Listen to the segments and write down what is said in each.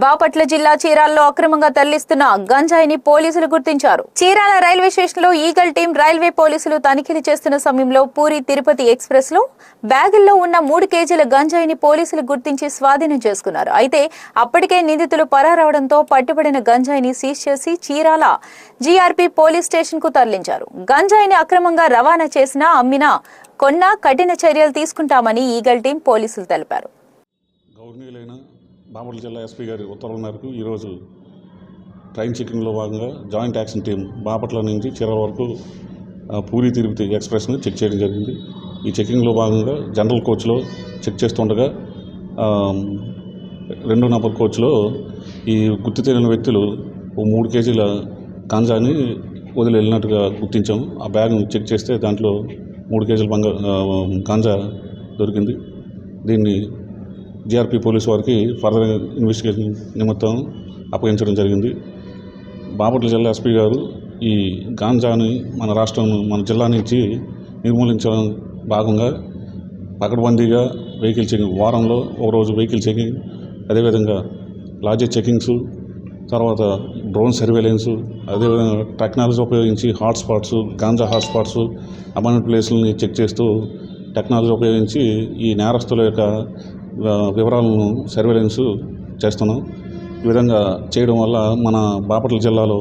బాపట్ల జిల్లా చీరాలలో అక్రమంగా తరలిస్తున్న గంజాయిని పోలీసులు గుర్తించారు. చీరాల రైల్వే స్టేషన్ లో ఈగల్ టీం రైల్వే పోలీసులు తనిఖీలు చేస్తున్న సమయంలో పూరి తిరుపతి ఎక్స్ప్రెస్ లో బ్యాగుల్లో ఉన్న 3 కేజీల గంజాయిని పోలీసులు గుర్తించి స్వాధీనం చేసుకున్నారు. అయితే అప్పటికే నిందితులు పరారవడంతో పట్టుబడిన గంజాయిని సీజ్ చేసి చీరాల జీఆర్పీ పోలీస్ స్టేషన్ కు తరలించారు. గంజాయిని అక్రమంగా రవాణా చేసినా, అమ్మినా, కొన్నా కఠిన చర్యలు తీసుకుంటామని ఈగల్ టీం పోలీసులు తెలిపారు. బాపట్ల జిల్లా ఎస్పీ గారి ఉత్తర్వుల మేరకు ఈరోజు ట్రైన్ చెకింగ్లో భాగంగా జాయింట్ యాక్షన్ టీం బాపట్ల నుంచి చీరాల వరకు పూరి తిరుపతి ఎక్స్ప్రెస్ని చెక్ చేయడం జరిగింది. ఈ చెకింగ్లో భాగంగా జనరల్ కోచ్లో చెక్ చేస్తుండగా 2 నంబర్ కోచ్లో ఈ గుర్తు తెలియని వ్యక్తులు 3 కేజీల గాంజాని వదిలి వెళ్ళినట్టుగా గుర్తించాము. ఆ బ్యాగ్ను చెక్ చేస్తే దాంట్లో 3 కేజీల గాంజా దొరికింది. దీన్ని జీఆర్పీ పోలీసు వారికి ఫర్దర్ ఇన్వెస్టిగేషన్ నిమిత్తం అప్పగించడం జరిగింది. బాపట్ల జిల్లా ఎస్పీ గారు ఈ గాంజాని మన జిల్లా నుంచి నిర్మూలించడం భాగంగా పకడ్బందీగా వెహికల్ చెకింగ్, వారంలో ఒక రోజు వెహికల్ చెకింగ్, అదేవిధంగా లాడ్జెస్ చెకింగ్స్, తర్వాత డ్రోన్ సర్వేలెన్స్, అదేవిధంగా టెక్నాలజీ ఉపయోగించి హాట్స్పాట్స్, గాంజా హాట్స్పాట్స్, అబాండెడ్ ప్లేసులని చెక్ చేస్తూ టెక్నాలజీ ఉపయోగించి ఈ నేరస్తుల యొక్క వివరాలను సర్వేలెన్స్ చేస్తున్నాం. ఈ విధంగా చేయడం వల్ల మన బాపట్ల జిల్లాలో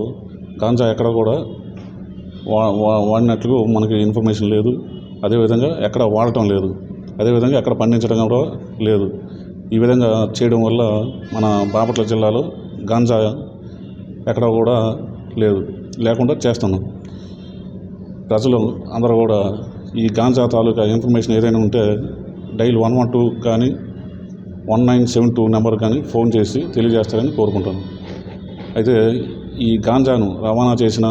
గాంజా ఎక్కడ కూడా వాడినట్లు మనకి ఇన్ఫర్మేషన్ లేదు. అదేవిధంగా ఎక్కడ వాడటం లేదు, అదేవిధంగా ఎక్కడ పండించడం కూడా లేదు. ఈ విధంగా చేయడం వల్ల మన బాపట్ల జిల్లాలో గాంజా ఎక్కడ కూడా లేకుండా చేస్తున్నాం. ప్రజలు అందరూ కూడా ఈ గాంజా తాలూకా ఇన్ఫర్మేషన్ ఏదైనా ఉంటే డైల్ 112 కానీ 1972 నెంబర్ కానీ ఫోన్ చేసి తెలియజేస్తారని కోరుకుంటాను. అయితే ఈ గాంజాను రవాణా చేసిన,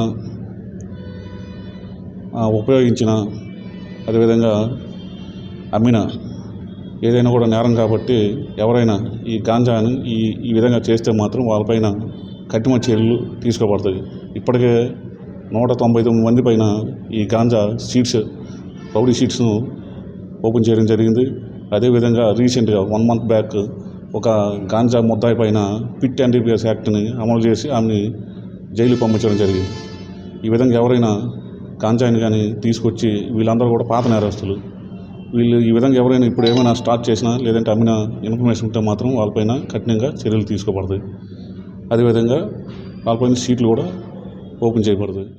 ఉపయోగించిన, అదేవిధంగా అమ్మిన ఏదైనా కూడా నేరం కాబట్టి ఎవరైనా ఈ గాంజాని ఈ విధంగా చేస్తే మాత్రం వాళ్ళపైన కఠిన చర్యలు తీసుకోబడతాయి. ఇప్పటికే 199 మంది పైన ఈ గాంజా రౌడీ షీట్స్ను ఓపెన్ చేయడం జరిగింది. అదేవిధంగా రీసెంట్గా 1 మంత్ బ్యాక్ ఒక గాంజా ముద్దాయి పైన పిట్ NDPS యాక్ట్ని అమలు చేసి ఆమెని జైలు పంపించడం జరిగింది. ఈ విధంగా ఎవరైనా గాంజాని కానీ తీసుకొచ్చి, వీళ్ళందరూ కూడా పాత నేరస్తులు, వీళ్ళు ఈ విధంగా ఎవరైనా ఇప్పుడు ఏమైనా స్టార్ట్ చేసినా లేదంటే అమ్మిన ఇన్ఫర్మేషన్ ఉంటే మాత్రం వాళ్ళపైన కఠినంగా చర్యలు తీసుకోబడతాయి. అదేవిధంగా వాళ్ళపైన షీట్లు కూడా ఓపెన్ చేయబడతాయి.